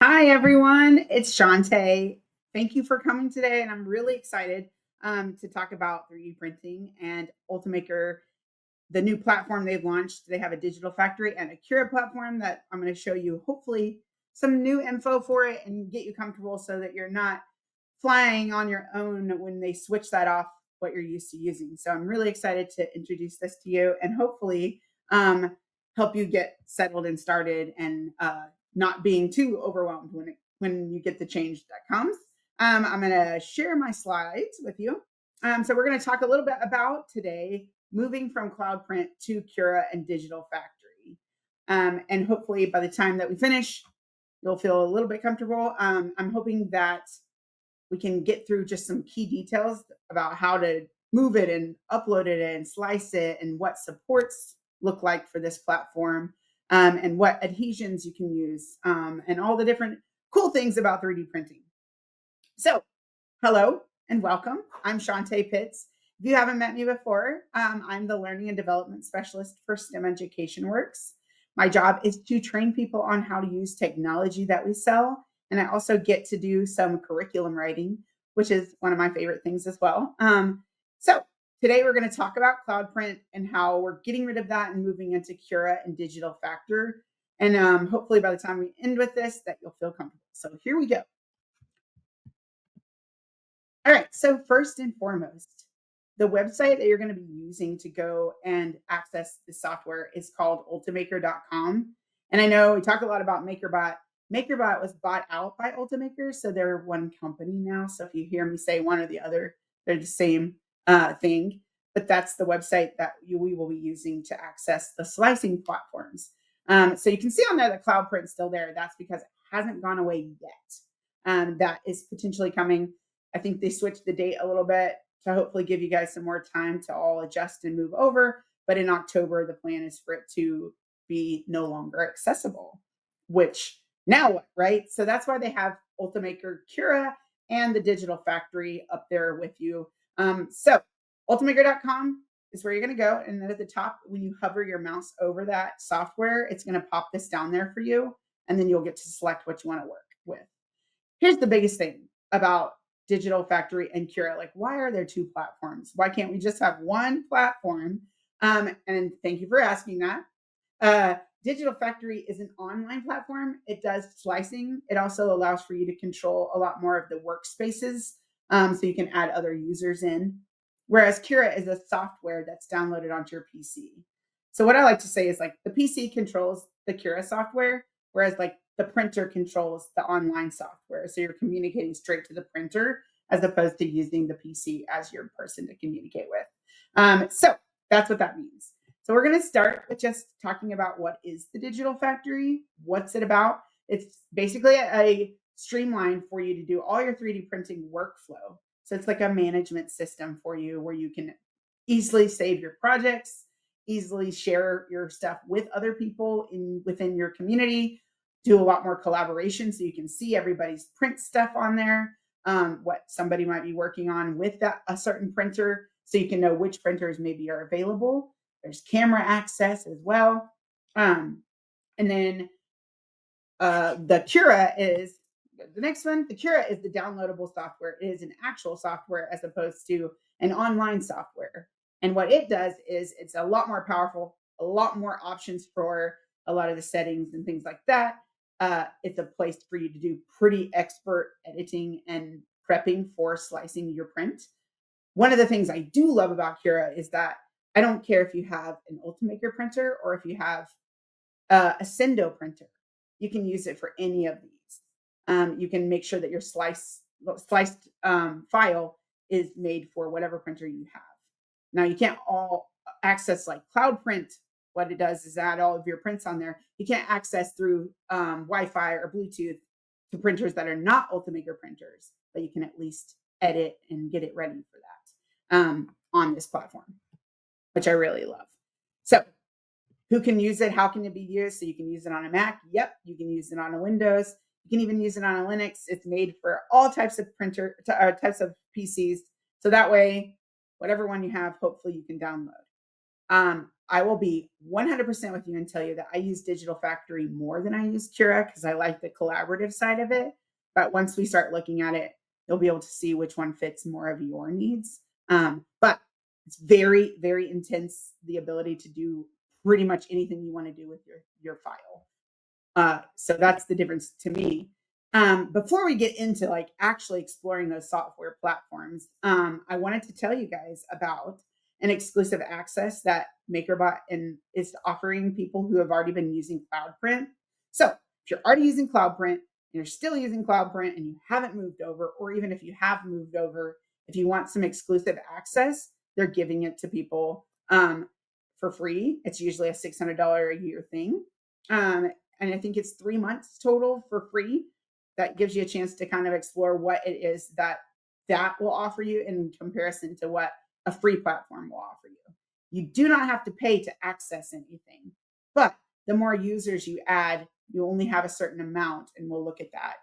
Hi, everyone. It's Shantae. Thank you for coming today. And I'm really excited to talk about 3D printing and Ultimaker, the new platform they've launched. They have a digital factory and a Cura platform that I'm going to show you, hopefully, some new info for it and get you comfortable so that you're not flying on your own when they switch that off what you're used to using. So I'm really excited to introduce this to you and hopefully help you get settled and started and not being too overwhelmed when you get the change that comes. I'm going to share my slides with you. So we're going to talk a little bit about today moving from CloudPrint to Cura and Digital Factory. And hopefully by the time that we finish, you'll feel a little bit comfortable. I'm hoping that we can get through just some key details about how to move it and upload it and slice it and what supports look like for this platform and what adhesions you can use and all the different cool things about 3D printing. So hello and welcome. I'm Shantae Pitts. If you haven't met me before, I'm the Learning and Development Specialist for STEM Education Works. My job is to train people on how to use technology that we sell. And I also get to do some curriculum writing, which is one of my favorite things as well. So today we're going to talk about CloudPrint and how we're getting rid of that and moving into Cura and Digital Factor. And hopefully by the time we end with this, that you'll feel comfortable. So here we go. All right, so first and foremost, the website that you're going to be using to go and access the software is called ultimaker.com. And I know we talk a lot about Makerbot. Makerbot was bought out by Ultimaker, so they're one company now. So if you hear me say one or the other, they're the same thing. But that's the website that we will be using to access the slicing platforms. So you can see on there that CloudPrint's still there. That's because it hasn't gone away yet. That is potentially coming. I think they switched the date a little bit to hopefully give you guys some more time to all adjust and move over. But in October, the plan is for it to be no longer accessible, which now what, right? So that's why they have Ultimaker, Cura, and the Digital Factory up there with you. So ultimaker.com is where you're going to go. And then at the top, when you hover your mouse over that software, it's going to pop this down there for you. And then you'll get to select what you want to work with. Here's the biggest thing about Digital Factory and Cura. Like, why are there two platforms? Why can't we just have one platform? And thank you for asking that. Digital Factory is an online platform. It does slicing. It also allows for you to control a lot more of the workspaces, so you can add other users in. Whereas Cura is a software that's downloaded onto your PC. So what I like to say is like the PC controls the Cura software, whereas like the printer controls the online software. So you're communicating straight to the printer as opposed to using the PC as your person to communicate with. So that's what that means. So we're going to start with just talking about what is the Digital Factory, what's it about. It's basically a streamline for you to do all your 3D printing workflow. So it's like a management system for you where you can easily save your projects, easily share your stuff with other people within your community, do a lot more collaboration so you can see everybody's print stuff on there, what somebody might be working on with a certain printer so you can know which printers maybe are available. There's camera access as well. And then the Cura is the next one. The Cura is the downloadable software. It is an actual software as opposed to an online software. And what it does is it's a lot more powerful, a lot more options for a lot of the settings and things like that. It's a place for you to do pretty expert editing and prepping for slicing your print. One of the things I do love about Cura is that I don't care if you have an Ultimaker printer or if you have a Sendo printer. You can use it for any of these. You can make sure that your sliced file is made for whatever printer you have. Now, you can't all access like CloudPrint. What it does is add all of your prints on there. You can't access through Wi-Fi or Bluetooth to printers that are not Ultimaker printers, but you can at least edit and get it ready for that on this platform, which I really love. So who can use it? How can it be used? So you can use it on a Mac. Yep. You can use it on a Windows. You can even use it on a Linux. It's made for all types of types of PCs. So that way, whatever one you have, hopefully you can download. I will be 100% with you and tell you that I use Digital Factory more than I use Cura because I like the collaborative side of it. But once we start looking at it, you'll be able to see which one fits more of your needs. But it's very, very intense, the ability to do pretty much anything you want to do with your file. So that's the difference to me. Before we get into like actually exploring those software platforms, I wanted to tell you guys about an exclusive access that Makerbot is offering people who have already been using CloudPrint. So if you're already using CloudPrint and you're still using CloudPrint and you haven't moved over, or even if you have moved over, if you want some exclusive access, they're giving it to people for free. It's usually a $600 a year thing. And I think it's 3 months total for free. That gives you a chance to kind of explore what it is that will offer you in comparison to what a free platform will offer you. You do not have to pay to access anything, but the more users you add, you only have a certain amount, and we'll look at that.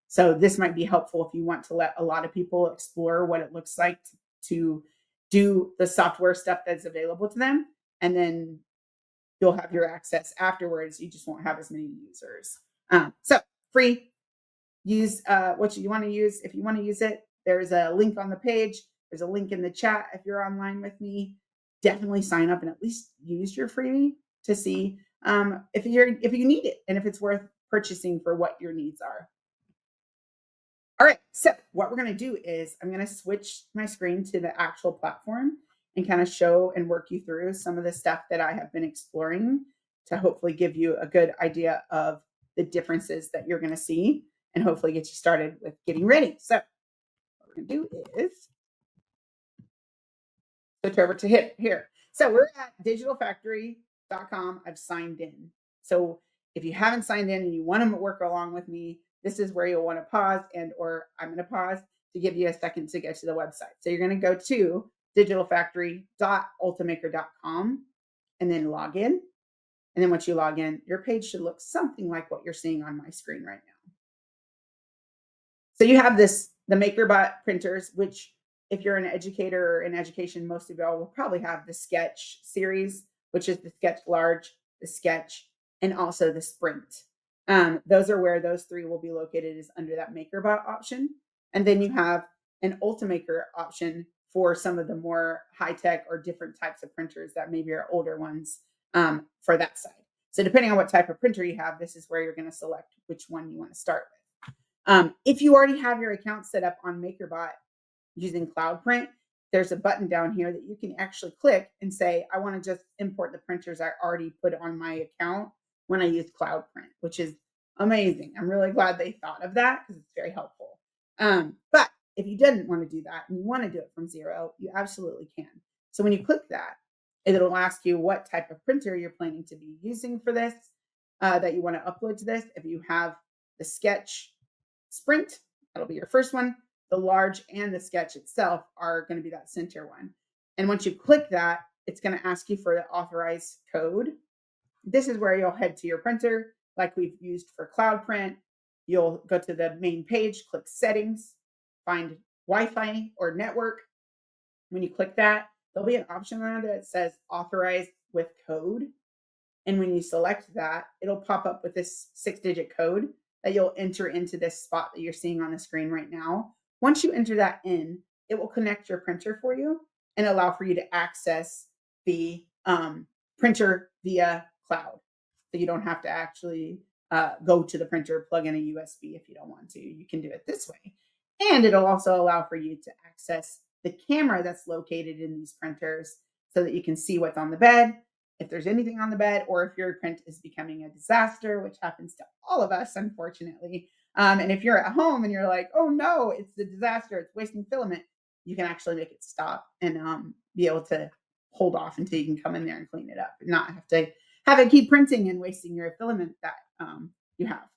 So this might be helpful if you want to let a lot of people explore what it looks like to do the software stuff that's available to them, and then you'll have your access afterwards. You just won't have as many users. So free, use what you want to use. If you want to use it, there's a link on the page. There's a link in the chat. If you're online with me, definitely sign up and at least use your freebie to see if you need it and if it's worth purchasing for what your needs are. All right, so what we're going to do is I'm going to switch my screen to the actual platform and kind of show and work you through some of the stuff that I have been exploring to hopefully give you a good idea of the differences that you're going to see and hopefully get you started with getting ready. So what we're going to do is switch over to here. So we're at digitalfactory.com. I've signed in. So if you haven't signed in and you want to work along with me, this is where you'll want to pause or I'm going to pause to give you a second to get to the website. So you're going to go to digitalfactory.ultimaker.com and then log in. And then once you log in, your page should look something like what you're seeing on my screen right now. So you have the Makerbot printers, which if you're an educator or in education, most of y'all will probably have the Sketch series, which is the Sketch Large, the Sketch, and also the Sprint. Those are where those three will be located, is under that Makerbot option. And then you have an Ultimaker option for some of the more high-tech or different types of printers that maybe are older ones for that side. So depending on what type of printer you have, this is where you're going to select which one you want to start with. If you already have your account set up on Makerbot using CloudPrint, there's a button down here that you can actually click and say, I want to just import the printers I already put on my account when I use CloudPrint, which is amazing. I'm really glad they thought of that because it's very helpful. But if you didn't want to do that and you want to do it from zero, you absolutely can. So when you click that, it'll ask you what type of printer you're planning to be using for this, that you want to upload to this. If you have the Sketch Sprint, that'll be your first one. The Large and the Sketch itself are going to be that center one. And once you click that, it's going to ask you for the authorized code. This is where you'll head to your printer like we've used for CloudPrint. You'll go to the main page, click Settings, find Wi-Fi or Network. When you click that, there'll be an option on there that says Authorized with Code. And when you select that, it'll pop up with this 6-digit code that you'll enter into this spot that you're seeing on the screen right now. Once you enter that in, it will connect your printer for you and allow for you to access the printer via cloud. So you don't have to actually go to the printer, plug in a USB if you don't want to. You can do it this way. And it'll also allow for you to access the camera that's located in these printers so that you can see what's on the bed, if there's anything on the bed, or if your print is becoming a disaster, which happens to all of us, unfortunately. And if you're at home and you're like, oh no, it's a disaster, it's wasting filament, you can actually make it stop and be able to hold off until you can come in there and clean it up and not have to have it keep printing and wasting your filament that you have.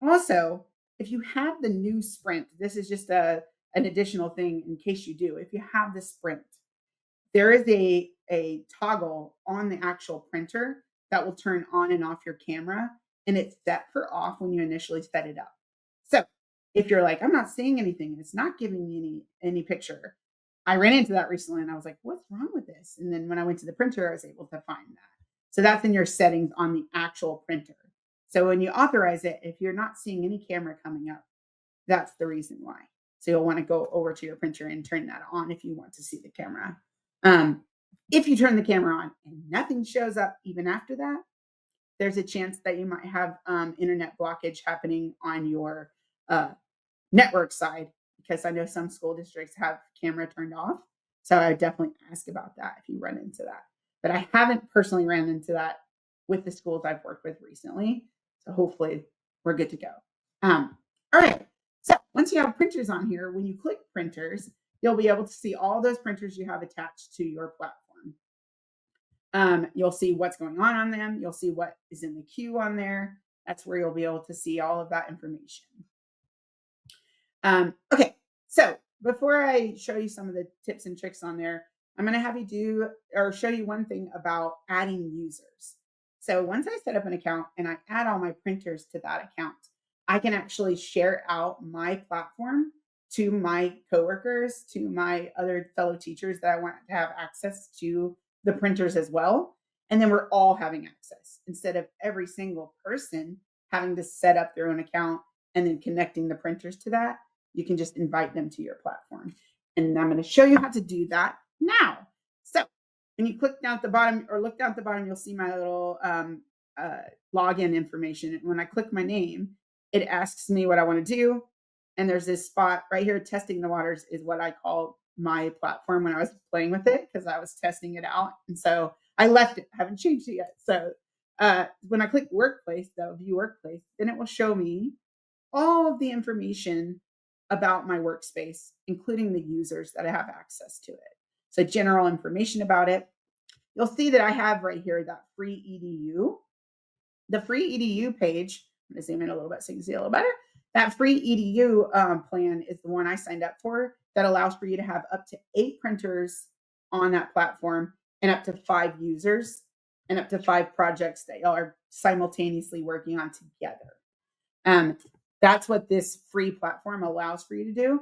Also, if you have the new Sprint, this is just an additional thing in case you do. If you have the Sprint, there is a toggle on the actual printer that will turn on and off your camera, and it's set for off when you initially set it up. So if you're like, I'm not seeing anything and it's not giving me any picture, I ran into that recently and I was like, what's wrong with this? And then when I went to the printer, I was able to find that. So that's in your settings on the actual printer. So when you authorize it, if you're not seeing any camera coming up, that's the reason why. So you'll want to go over to your printer and turn that on if you want to see the camera. If you turn the camera on and nothing shows up even after that, there's a chance that you might have internet blockage happening on your uh, network side, because I know some school districts have camera turned off. So I would definitely ask about that if you run into that. But I haven't personally ran into that with the schools I've worked with recently. So hopefully we're good to go. All right. So once you have printers on here, when you click printers, you'll be able to see all those printers you have attached to your platform. You'll see what's going on them. You'll see what is in the queue on there. That's where you'll be able to see all of that information. Okay, so before I show you some of the tips and tricks on there, I'm going to have you do or show you one thing about adding users. So once I set up an account and I add all my printers to that account, I can actually share out my platform to my coworkers, to my other fellow teachers that I want to have access to the printers as well. And then we're all having access instead of every single person having to set up their own account and then connecting the printers to that. You can just invite them to your platform. And I'm going to show you how to do that now. So when you click down at the bottom or look down at the bottom, you'll see my little login information. And when I click my name, it asks me what I want to do. And there's this spot right here, testing the waters is what I call my platform when I was playing with it, because I was testing it out. And so I left it, haven't changed it yet. So when I click workplace, though, view workplace, then it will show me all of the information about my workspace, including the users that I have access to it. So general information about it. You'll see that I have right here that free EDU. The free EDU page, I'm going to zoom in a little bit so you can see a little better. That free EDU plan is the one I signed up for that allows for you to have up to 8 printers on that platform and up to 5 users and up to 5 projects that y'all are simultaneously working on together. That's what this free platform allows for you to do.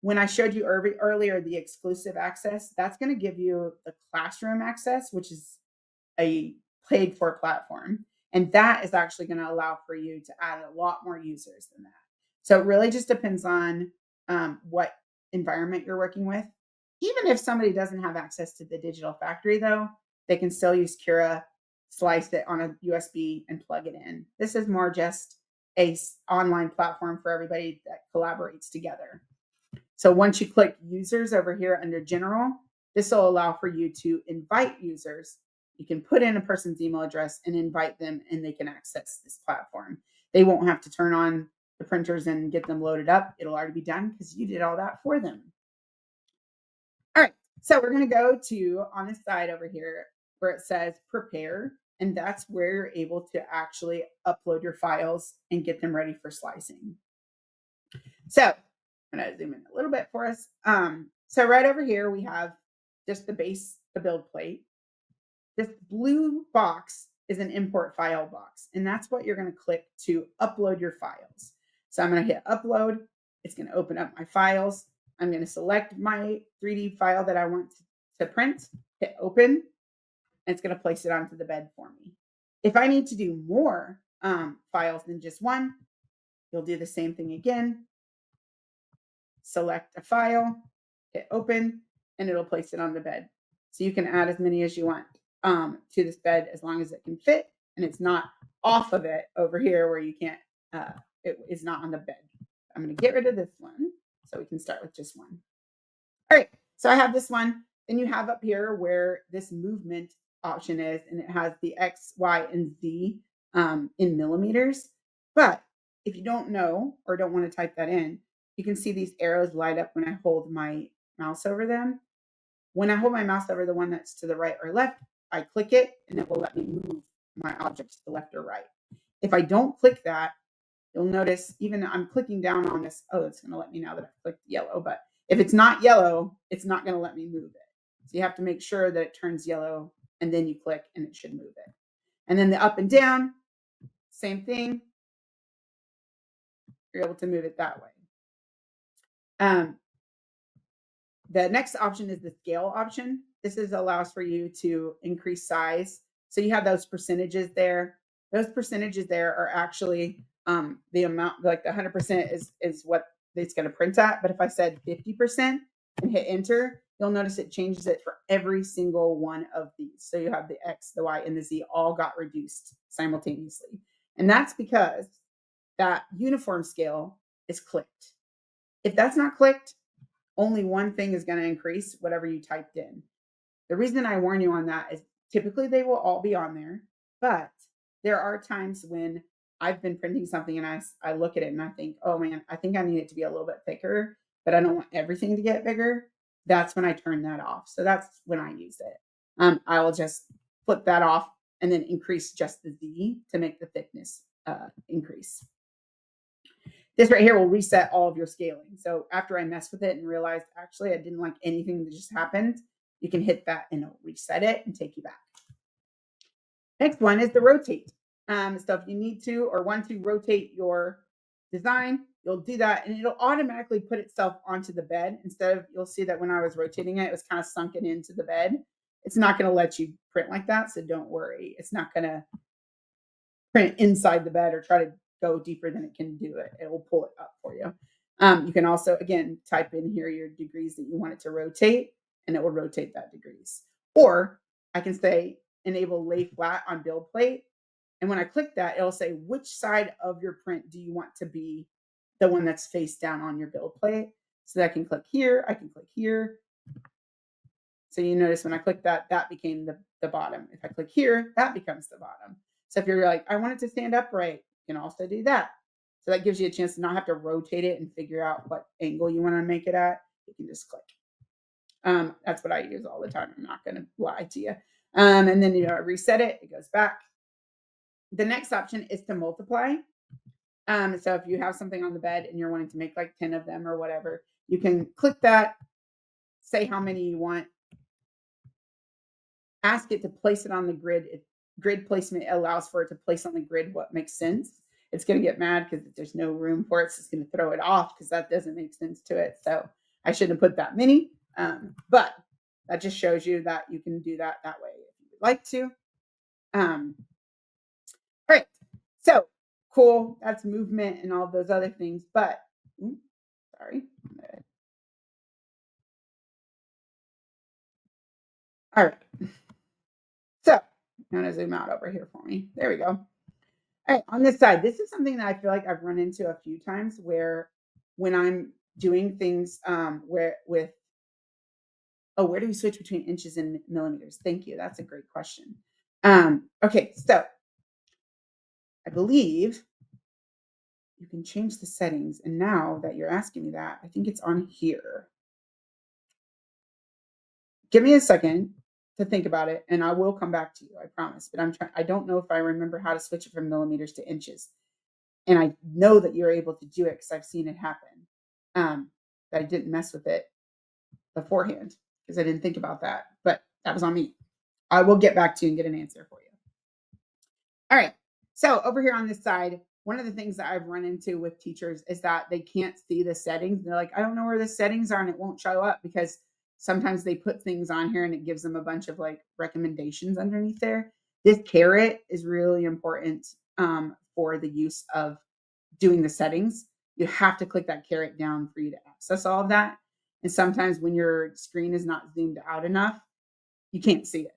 When I showed you earlier the exclusive access, that's going to give you the classroom access, which is a paid for platform. And that is actually going to allow for you to add a lot more users than that. So it really just depends on what environment you're working with. Even if somebody doesn't have access to the digital factory, though, they can still use Cura, slice it on a USB and plug it in. This is more just a online platform for everybody that collaborates together. So once you click users over here under general, this will allow for you to invite users. You can put in a person's email address and invite them, and they can access this platform. They won't have to turn on the printers and get them loaded up. It'll already be done because you did all that for them. All right, so we're going to go to on this side over here where it says prepare, and that's where you're able to actually upload your files and get them ready for slicing. So I'm going to zoom in a little bit for us. So right over here, we have just the base, the build plate. This blue box is an import file box, and that's what you're going to click to upload your files. So I'm going to hit upload. It's going to open up my files. I'm going to select my 3D file that I want to print, hit open, and it's going to place it onto the bed for me. If I need to do more files than just one, you'll do the same thing again. Select a file, hit open, and it'll place it on the bed. So you can add as many as you want to this bed as long as it can fit and it's not off of it over here where you can't, it is not on the bed. I'm going to get rid of this one so we can start with just one. All right, so I have this one. Then you have up here where this movement option is, and it has the X, Y, and Z in millimeters. But if you don't know or don't want to type that in, you can see these arrows light up when I hold my mouse over them. When I hold my mouse over the one that's to the right or left, I click it and it will let me move my object to the left or right. If I don't click that, you'll notice even I'm clicking down on this. Oh, it's going to let me now that I've clicked yellow. But if it's not yellow, it's not going to let me move it. So you have to make sure that it turns yellow and then you click and it should move it. And then the up and down, same thing. You're able to move it that way. The next option is the scale option. This allows for you to increase size. So you have those percentages there. Those percentages there are actually the amount, like the 100% is what it's going to print at. But if I said 50% and hit enter, you'll notice it changes it for every single one of these. So you have the X, the Y, and the Z all got reduced simultaneously. And that's because that uniform scale is clicked. If that's not clicked, only one thing is going to increase, whatever you typed in. The reason I warn you on that is typically they will all be on there, but there are times when I've been printing something and I look at it and I think, oh man, I think I need it to be a little bit thicker, but I don't want everything to get bigger. That's when I turn that off. So that's when I use it. I will just flip that off and then increase just the Z to make the thickness increase. This right here will reset all of your scaling. So after I messed with it and realized actually I didn't like anything that just happened, you can hit that and it'll reset it and take you back. Next one is the rotate. So if you need to or want to rotate your design, you'll do that and it'll automatically put itself onto the bed. Instead of, you'll see that when I was rotating it, it was kind of sunken into the bed. It's not going to let you print like that. So don't worry. It's not going to print inside the bed or try to go deeper than it can do it. It will pull it up for you. You can also, again, type in here your degrees that you want it to rotate and it will rotate that degrees. Or I can say enable lay flat on build plate. And when I click that, it'll say which side of your print do you want to be the one that's face down on your build plate. So that I can click here, I can click here. So you notice when I click that, that became the bottom. If I click here, that becomes the bottom. So if you're like, I want it to stand upright, you can also do that. So that gives you a chance to not have to rotate it and figure out what angle you want to make it at. You can just click. That's what I use all the time. I'm not going to lie to you. And then, reset it. It goes back. The next option is to multiply. So if you have something on the bed and you're wanting to make like 10 of them or whatever, you can click that, say how many you want, ask it to place it on the grid. Grid placement allows for it to place on the grid what makes sense. It's going to get mad because there's no room for it. So it's going to throw it off because that doesn't make sense to it. So I shouldn't have put that many, but that just shows you that you can do that way if you would like to. All right. So cool. That's movement and all those other things. But sorry. All right. So I'm going to zoom out over here for me. There we go. All right, on this side, this is something that I feel like I've run into a few times where when I'm doing things where do we switch between inches and millimeters? Thank you. That's a great question. Okay, so I believe you can change the settings. And now that you're asking me that, I think it's on here. Give me a second to think about it and I will come back to you, I promise. But I don't know if I remember how to switch it from millimeters to inches. And I know that you're able to do it because I've seen it happen. That I didn't mess with it beforehand because I didn't think about that. But that was on me. I will get back to you and get an answer for you. All right. So over here on this side, one of the things that I've run into with teachers is that they can't see the settings. They're like, I don't know where the settings are and it won't show up because sometimes they put things on here and it gives them a bunch of like recommendations underneath there. This caret is really important for the use of doing the settings. You have to click that caret down for you to access all of that. And sometimes when your screen is not zoomed out enough, you can't see it.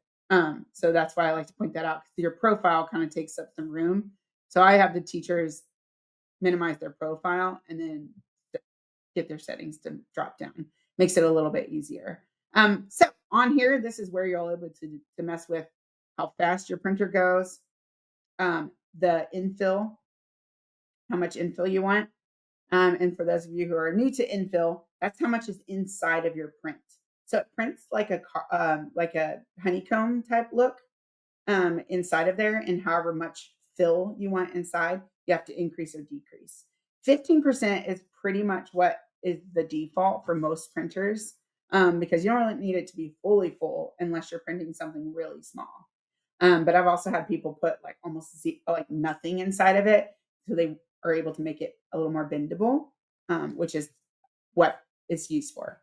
So that's why I like to point that out because your profile kind of takes up some room. So I have the teachers minimize their profile and then get their settings to drop down. Makes it a little bit easier. So on here, this is where you're able to mess with how fast your printer goes, the infill, how much infill you want. And for those of you who are new to infill, that's how much is inside of your print. So it prints like a honeycomb type look inside of there, and however much fill you want inside, you have to increase or decrease. 15% is pretty much what is the default for most printers because you don't really need it to be fully full unless you're printing something really small. But I've also had people put like almost like nothing inside of it, so they are able to make it a little more bendable, which is what it's used for.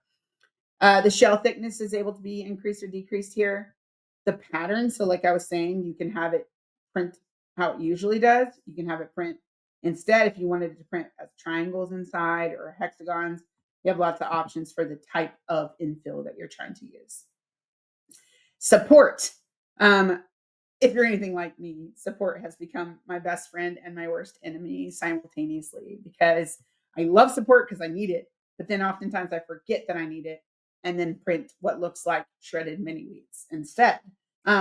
The shell thickness is able to be increased or decreased here. The pattern, so like I was saying, you can have it print how it usually does. You can have it print instead if you wanted it to print as triangles inside or hexagons. You have lots of options for the type of infill that you're trying to use. Support. If you're anything like me, support has become my best friend and my worst enemy simultaneously because I love support because I need it, but then oftentimes I forget that I need it and then print what looks like shredded mini wheats instead,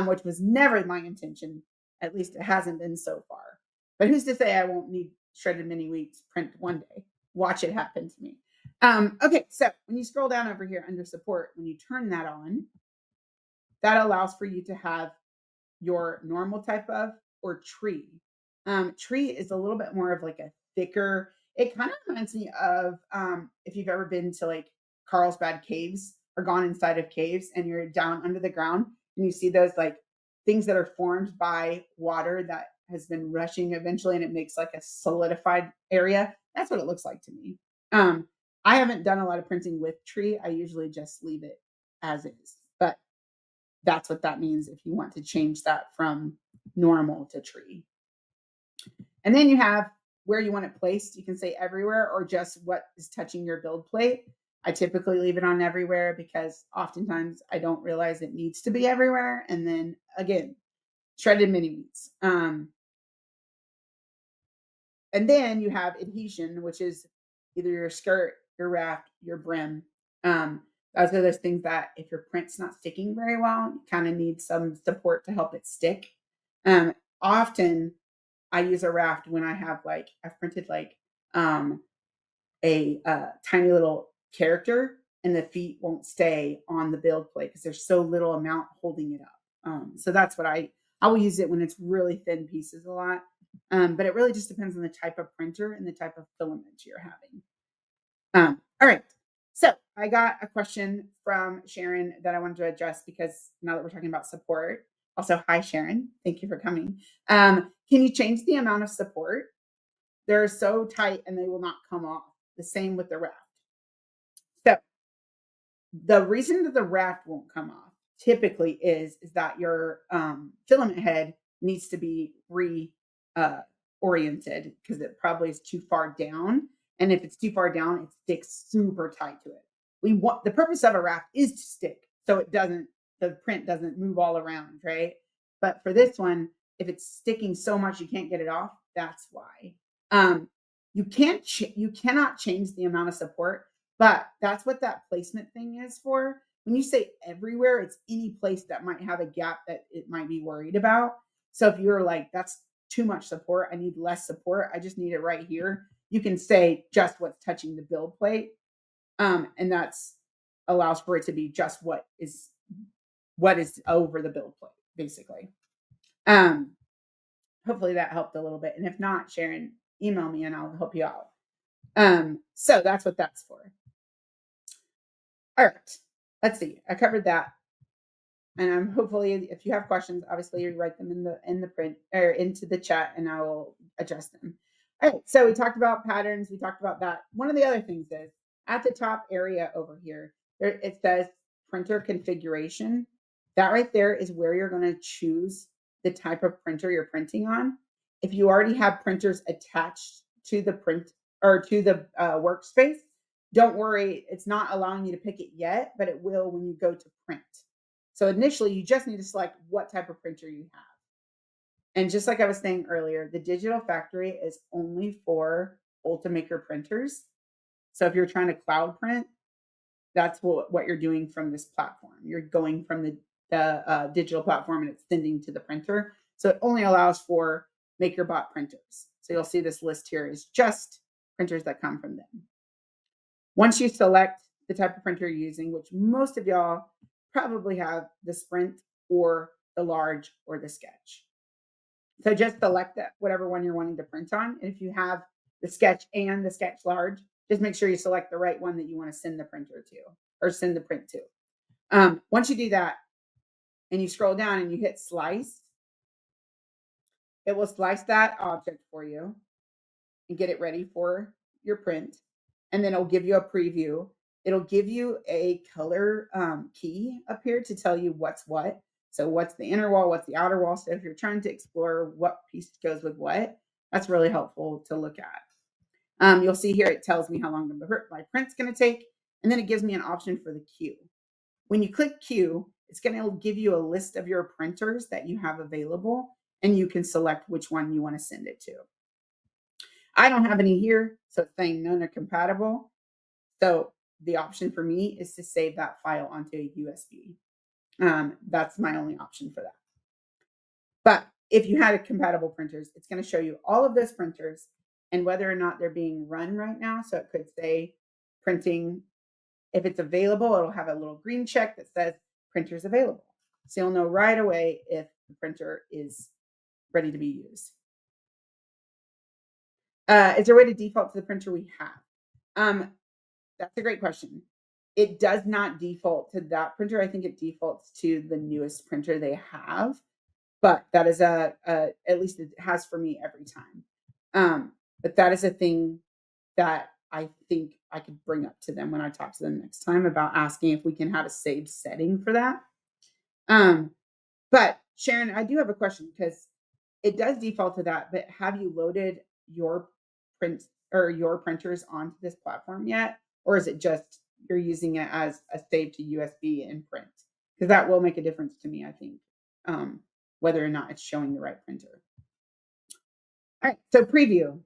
which was never my intention. At least it hasn't been so far. But who's to say I won't need shredded mini wheats print one day? Watch it happen to me. Okay, so when you scroll down over here under support, when you turn that on, that allows for you to have your normal type of or tree. Tree is a little bit more of like a thicker, it kind of reminds me of if you've ever been to like Carlsbad caves or gone inside of caves and you're down under the ground and you see those like things that are formed by water that has been rushing eventually and it makes like a solidified area. That's what it looks like to me. I haven't done a lot of printing with tree. I usually just leave it as is. But that's what that means if you want to change that from normal to tree. And then you have where you want it placed. You can say everywhere or just what is touching your build plate. I typically leave it on everywhere because oftentimes I don't realize it needs to be everywhere. And then again, shredded mini wheats. And then you have adhesion, which is either your skirt, your raft, your brim. Those are those things that if your print's not sticking very well, you kind of need some support to help it stick. Often I use a raft when I have like, I've printed like a tiny little character and the feet won't stay on the build plate because there's so little amount holding it up. So that's what I will use it when it's really thin pieces a lot. But it really just depends on the type of printer and the type of filament you're having. All right. So I got a question from Sharon that I wanted to address because now that we're talking about support, also, hi, Sharon. Thank you for coming. Can you change the amount of support? They're so tight and they will not come off. The same with the raft. So the reason that the raft won't come off typically is that your filament head needs to be oriented because it probably is too far down. And if it's too far down, it sticks super tight to it. We want the purpose of a raft is to stick so it doesn't, the print doesn't move all around, right? But for this one, if it's sticking so much you can't get it off, that's why. You cannot change the amount of support, but that's what that placement thing is for. When you say everywhere, it's any place that might have a gap that it might be worried about. So if you're like, that's too much support, I need less support, I just need it right here, you can say just what's touching the build plate. And that's allows for it to be just what is over the build plate, basically. Hopefully that helped a little bit. And if not, Sharon, email me and I'll help you out. So that's what that's for. All right, let's see. I covered that. And I'm hopefully, if you have questions, obviously you write them in the print or into the chat and I will address them. All right, so we talked about patterns. We talked about that. One of the other things is at the top area over here, it says printer configuration. That right there is where you're going to choose the type of printer you're printing on. If you already have printers attached to the print or to the workspace, don't worry, it's not allowing you to pick it yet, but it will when you go to print. So initially, you just need to select what type of printer you have. And just like I was saying earlier, the digital factory is only for Ultimaker printers. So if you're trying to cloud print, that's what you're doing from this platform. You're going from the digital platform and it's sending to the printer. So it only allows for Makerbot printers. So you'll see this list here is just printers that come from them. Once you select the type of printer you're using, which most of y'all probably have the Sprint or the Large or the Sketch. So just select that, whatever one you're wanting to print on. And if you have the Sketch and the Sketch Large, just make sure you select the right one that you want to send the printer to or send the print to. Once you do that and you scroll down and you hit slice, it will slice that object for you and get it ready for your print. And then it'll give you a preview. it'll give you a color key up here to tell you what's what. So what's the inner wall, what's the outer wall. So if you're trying to explore what piece goes with what, that's really helpful to look at. You'll see here, it tells me how long my print's going to take, and then it gives me an option for the queue. When you click queue, it's going to give you a list of your printers that you have available, and you can select which one you want to send it to. I don't have any here, so it's saying none are compatible. So the option for me is to save that file onto a USB. That's my only option for that. But if you had compatible printers, it's going to show you all of those printers and whether or not they're being run right now. So it could say printing. If it's available, it'll have a little green check that says printer's available. So you'll know right away if the printer is ready to be used. Is there a way to default to the printer we have? That's a great question. It does not default to that printer. I think it defaults to the newest printer they have, but that is at least it has for me every time. But that is a thing that I think I could bring up to them when I talk to them next time about asking if we can have a saved setting for that. But Sharon, I do have a question because it does default to that, but have you loaded your prints or your printers onto this platform yet? Or is it just you're using it as a save to USB and print? Because that will make a difference to me, I think, whether or not it's showing the right printer. All right, so preview.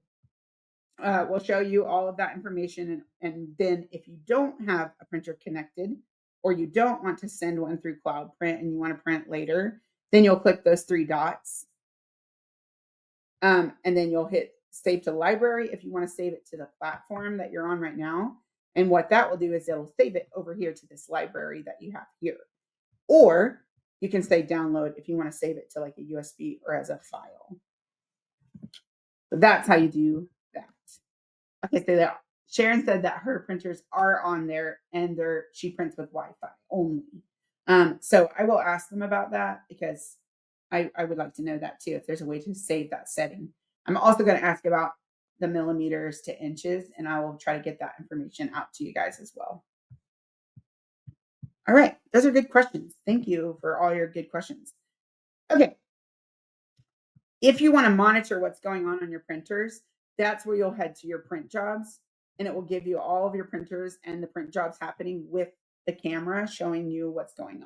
We'll show you all of that information. And then if you don't have a printer connected or you don't want to send one through CloudPrint and you want to print later, then you'll click those three dots. And then you'll hit save to library if you want to save it to the platform that you're on right now. And what that will do is it'll save it over here to this library that you have here. Or you can say download if you want to save it to like a USB or as a file. So that's how you do that. Okay, so that Sharon said that her printers are on there and she prints with Wi-Fi only. So I will ask them about that because I would like to know that too, if there's a way to save that setting. I'm also going to ask about the millimeters to inches, and I will try to get that information out to you guys as well. All right, those are good questions. Thank you for all your good questions. Okay. If you want to monitor what's going on your printers, that's where you'll head to your print jobs, and it will give you all of your printers and the print jobs happening with the camera showing you what's going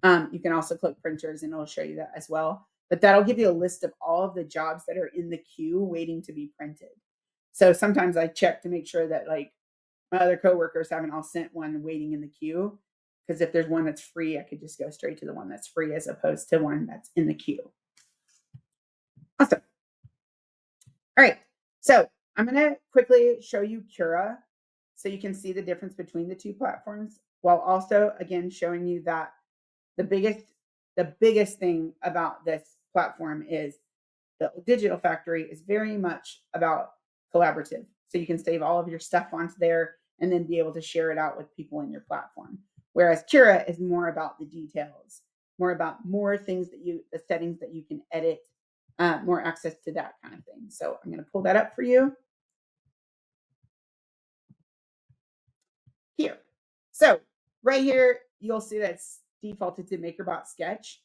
on. You can also click printers and it'll show you that as well. But that'll give you a list of all of the jobs that are in the queue waiting to be printed. So sometimes I check to make sure that like my other coworkers haven't all sent one waiting in the queue. Because if there's one that's free, I could just go straight to the one that's free as opposed to one that's in the queue. Awesome. All right. So I'm going to quickly show you Cura so you can see the difference between the two platforms, while also, again, showing you that the biggest thing about this platform is the Digital Factory is very much about collaborative. So you can save all of your stuff onto there and then be able to share it out with people in your platform. Whereas Cura is more about the details, more about more things the settings that you can edit, more access to that kind of thing. So I'm going to pull that up for you here. So right here, you'll see that's defaulted to Makerbot Sketch.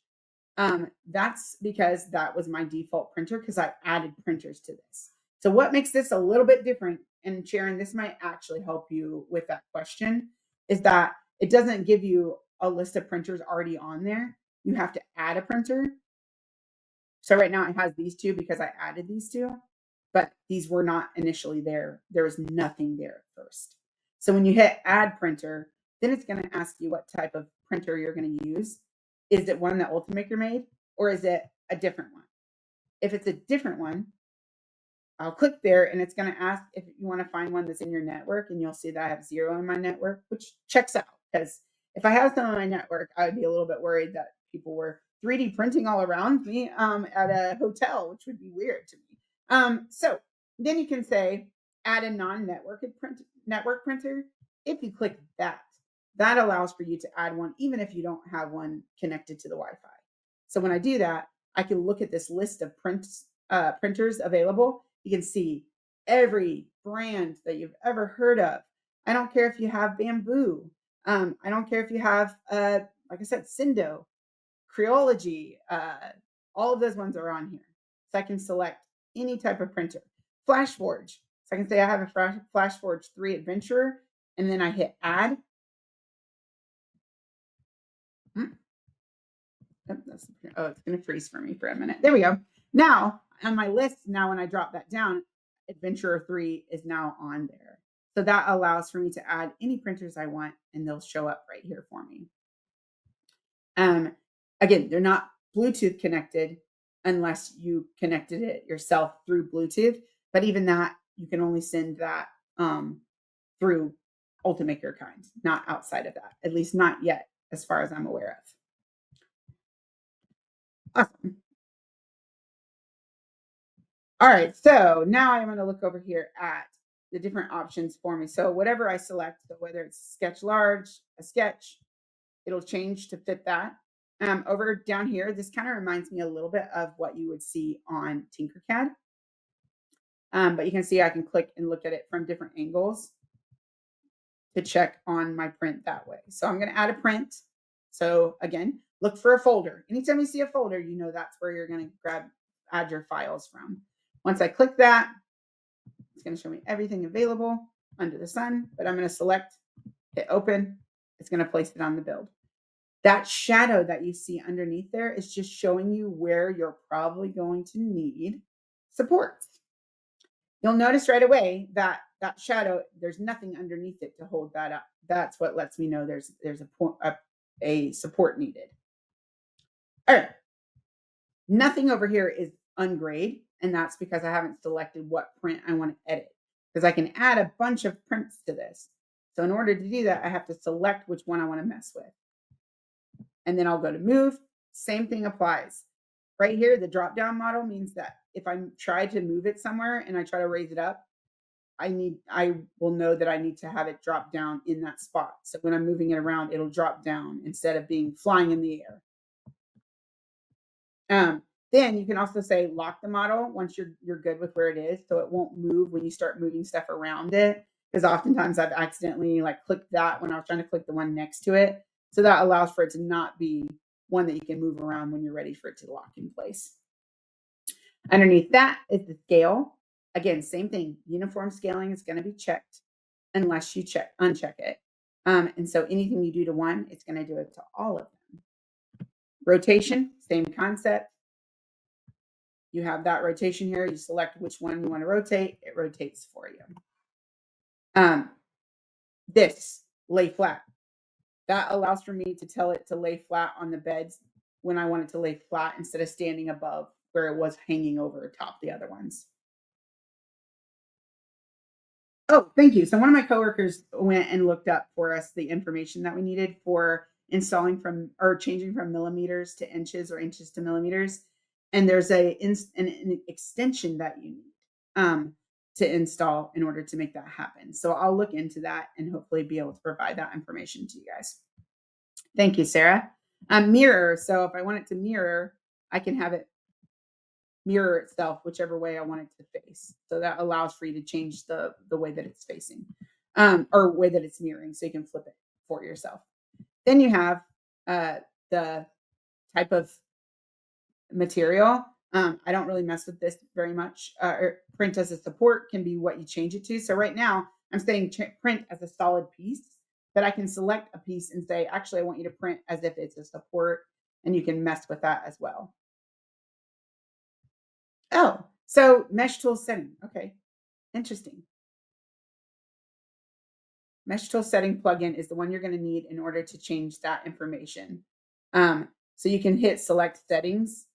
That's because that was my default printer because I added printers to this. So what makes this a little bit different, and Sharon, this might actually help you with that question, is that it doesn't give you a list of printers already on there. You have to add a printer. So right now it has these two because I added these two, but these were not initially there. There was nothing there at first. So when you hit add printer, then it's going to ask you what type of printer you're going to use. Is it one that Ultimaker made, or is it a different one? If it's a different one, I'll click there and it's going to ask if you want to find one that's in your network, and you'll see that I have 0 in my network, which checks out because if I have some in my network, I would be a little bit worried that people were 3D printing all around me at a hotel, which would be weird to me. So then you can say add a non-network network printer. If you click that, that allows for you to add one even if you don't have one connected to the Wi-Fi. So when I do that, I can look at this list of printers available. You can see every brand that you've ever heard of. I don't care if you have bamboo. I don't care if you have, like I said, Cindo, Creology, all of those ones are on here. So I can select any type of printer. FlashForge. So I can say I have a FlashForge 3 Adventurer, and then I hit add. Oh, it's going to freeze for me for a minute. There we go. Now on my list, now when I drop that down, Adventurer 3 is now on there. So that allows for me to add any printers I want, and they'll show up right here for me. Again, they're not Bluetooth connected unless you connected it yourself through Bluetooth. But even that, you can only send that through Ultimaker kind, not outside of that, at least not yet, as far as I'm aware of. Awesome. All right, so now I'm going to look over here at the different options for me. So whatever I select, so whether it's sketch large, a sketch, it'll change to fit that. Over down here, this kind of reminds me a little bit of what you would see on Tinkercad. But you can see I can click and look at it from different angles to check on my print that way. So I'm going to add a print. So again, look for a folder. Anytime you see a folder, you know that's where you're going to add your files from. Once I click that, it's going to show me everything available under the sun, but I'm going to select, hit open. It's going to place it on the build. That shadow that you see underneath there is just showing you where you're probably going to need support. You'll notice right away that that shadow, there's nothing underneath it to hold that up. That's what lets me know there's a support needed. All right. Nothing over here is ungrayed, and that's because I haven't selected what print I want to edit, because I can add a bunch of prints to this. So in order to do that, I have to select which one I want to mess with. And then I'll go to move. Same thing applies. Right here, the drop-down model means that if I try to move it somewhere and I try to raise it up, I will know that I need to have it drop down in that spot. So when I'm moving it around, it'll drop down instead of being flying in the air. Then you can also say lock the model once you're good with where it is, so it won't move when you start moving stuff around it. Because oftentimes I've accidentally clicked that when I was trying to click the one next to it. So that allows for it to not be one that you can move around when you're ready for it to lock in place. Underneath that is the scale. Again, same thing. Uniform scaling is going to be checked unless you uncheck it. And so anything you do to one, it's going to do it to all of them. Rotation, same concept. You have that rotation here. You select which one you want to rotate. It rotates for you. This lay flat. That allows for me to tell it to lay flat on the beds when I want it to lay flat instead of standing above where it was hanging over top the other ones. Oh, thank you. So one of my coworkers went and looked up for us the information that we needed for installing from or changing from millimeters to inches or inches to millimeters. And there's an extension that you need to install in order to make that happen. So I'll look into that and hopefully be able to provide that information to you guys. Thank you, Sarah. Mirror. So if I want it to mirror, I can have it mirror itself whichever way I want it to face. So that allows for you to change the way that it's facing or way that it's mirroring, so you can flip it for yourself. Then you have the type of material. I don't really mess with this very much. Print as a support can be what you change it to. So right now I'm saying print as a solid piece, but I can select a piece and say, actually, I want you to print as if it's a support, and you can mess with that as well. Oh, so mesh tool setting. Okay, interesting. Mesh tool setting plugin is the one you're going to need in order to change that information. So you can hit select settings,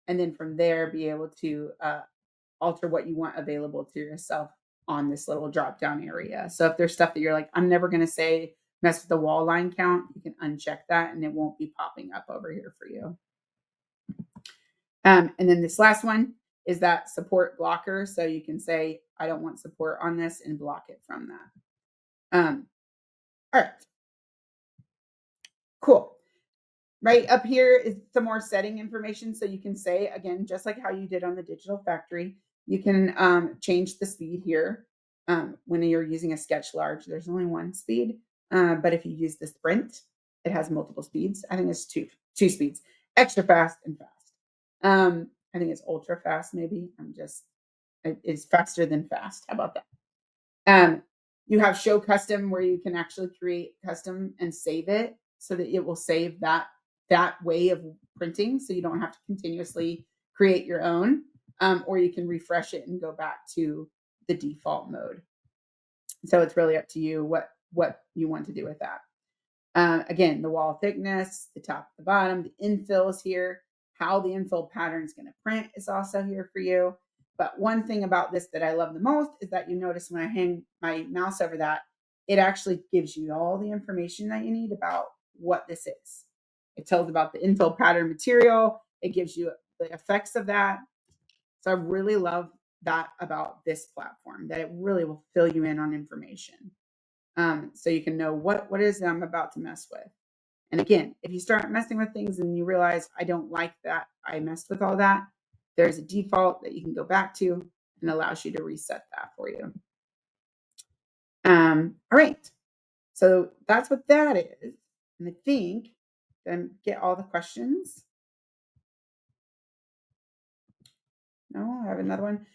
and then from there be able to alter what you want available to yourself on this little drop down area. So if there's stuff that you're like, I'm never going to say mess with the wall line count, you can uncheck that and it won't be popping up over here for you. And then this last one is that support blocker. So you can say, I don't want support on this and block it from that. All right. Cool. Right up here is some more setting information. So you can say, again, just like how you did on the Digital Factory, you can change the speed here. when you're using a sketch large, there's only one speed. But if you use the sprint, it has multiple speeds. I think it's two speeds, extra fast and fast. I think it's ultra fast, maybe. It's faster than fast. How about that? Um, you have show custom where you can actually create custom and save it so that it will save that way of printing, so you don't have to continuously create your own, or you can refresh it and go back to the default mode. So it's really up to you what you want to do with that. Again, the wall thickness, the top, the bottom, the infill is here. How the infill pattern is going to print is also here for you. But one thing about this that I love the most is that you notice when I hang my mouse over that, it actually gives you all the information that you need about what this is. It tells about the infill pattern material. It gives you the effects of that. So I really love that about this platform, that it really will fill you in on information. So you can know what it is that I'm about to mess with. And again, if you start messing with things and you realize I don't like that I messed with all that, there's a default that you can go back to and allows you to reset that for you. All right. So that's what that is. And I think then get all the questions. No, I have another one.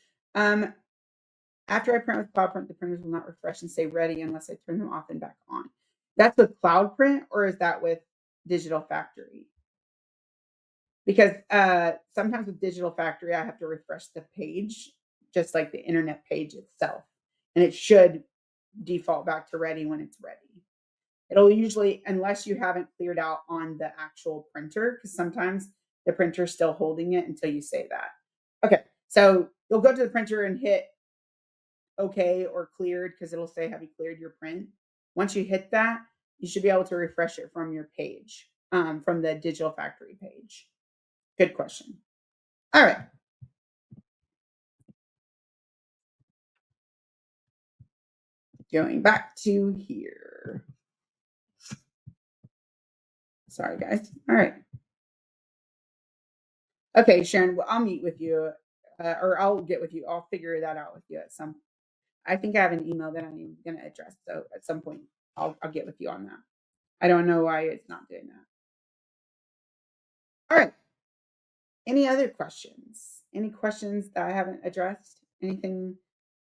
After I print with CloudPrint, the printers will not refresh and say ready unless I turn them off and back on. That's with CloudPrint, or is that with Digital Factory? Because sometimes with Digital Factory, I have to refresh the page, just like the internet page itself. And it should default back to ready when it's ready. It'll usually, unless you haven't cleared out on the actual printer, because sometimes the printer's still holding it until you say that. Okay, so you'll go to the printer and hit OK or cleared, because it'll say, have you cleared your print? Once you hit that, you should be able to refresh it from your page, from the Digital Factory page. Good question. All right. Going back to here. Sorry, guys. All right. Okay, Sharon, well, I'll meet with you, or I'll get with you. I'll figure that out with you at some. I think I have an email that I'm going to address. So at some point, I'll get with you on that. I don't know why it's not doing that. All right. Any other questions? Any questions that I haven't addressed? Anything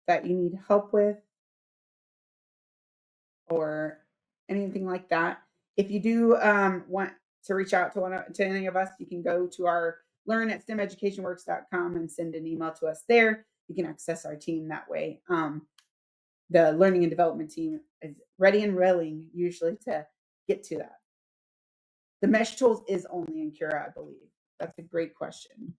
that you need help with or anything like that? If you do want to reach out to any of us, you can go to our learn@stemeducationworks.com and send an email to us there. You can access our team that way. The learning and development team is ready and willing usually to get to that. The mesh tools is only in Cura, I believe. That's a great question.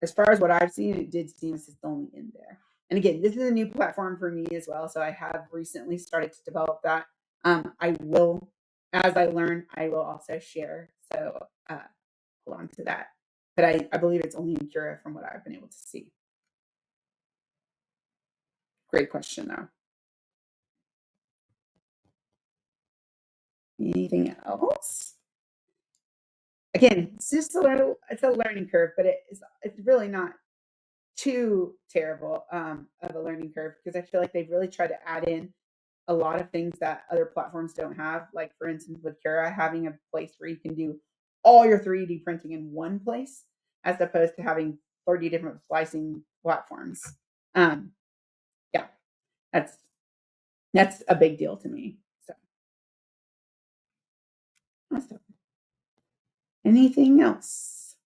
As far as what I've seen, it did seem it's only in there. And again, this is a new platform for me as well. So I have recently started to develop that. I will, as I learn, I will also share. So hold on to that. But I believe it's only in Cura from what I've been able to see. Great question, though. Anything else? Again, it's just it's a learning curve, but it's really not too terrible of a learning curve, because I feel like they've really tried to add in a lot of things that other platforms don't have. Like for instance, with Cura, having a place where you can do all your 3D printing in one place, as opposed to having 30 different slicing platforms. Yeah, that's a big deal to me. So, awesome. Anything else?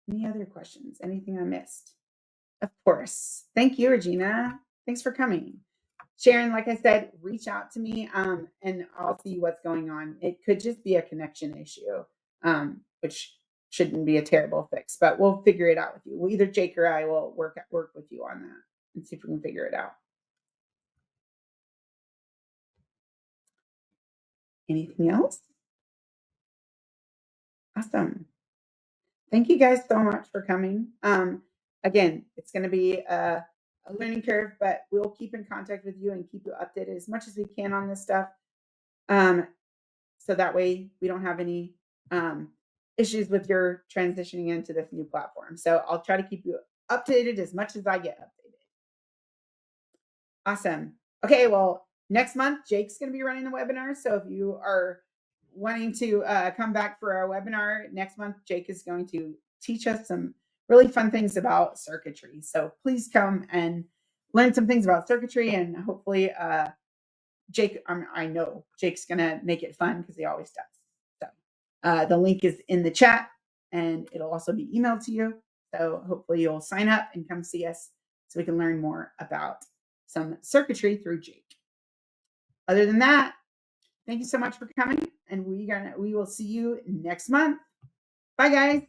Any other questions? Anything I missed? Of course. Thank you, Regina. Thanks for coming. Sharon, like I said, reach out to me and I'll see what's going on. It could just be a connection issue, which shouldn't be a terrible fix, but we'll figure it out with you. Well, either Jake or I will work with you on that and see if we can figure it out. Anything else? Awesome. Thank you guys so much for coming. Again, it's going to be a learning curve, but we'll keep in contact with you and keep you updated as much as we can on this stuff. So that way we don't have any issues with your transitioning into this new platform. So I'll try to keep you updated as much as I get updated. Awesome. Okay, well, next month, Jake's going to be running the webinar. So if you are wanting to come back for our webinar next month, Jake is going to teach us some really fun things about circuitry. So please come and learn some things about circuitry, and hopefully Jake, I know Jake's going to make it fun because he always does. So the link is in the chat, and it'll also be emailed to you. So hopefully you'll sign up and come see us so we can learn more about some circuitry through Jake. Other than that, thank you so much for coming, and we will see you next month. Bye, guys.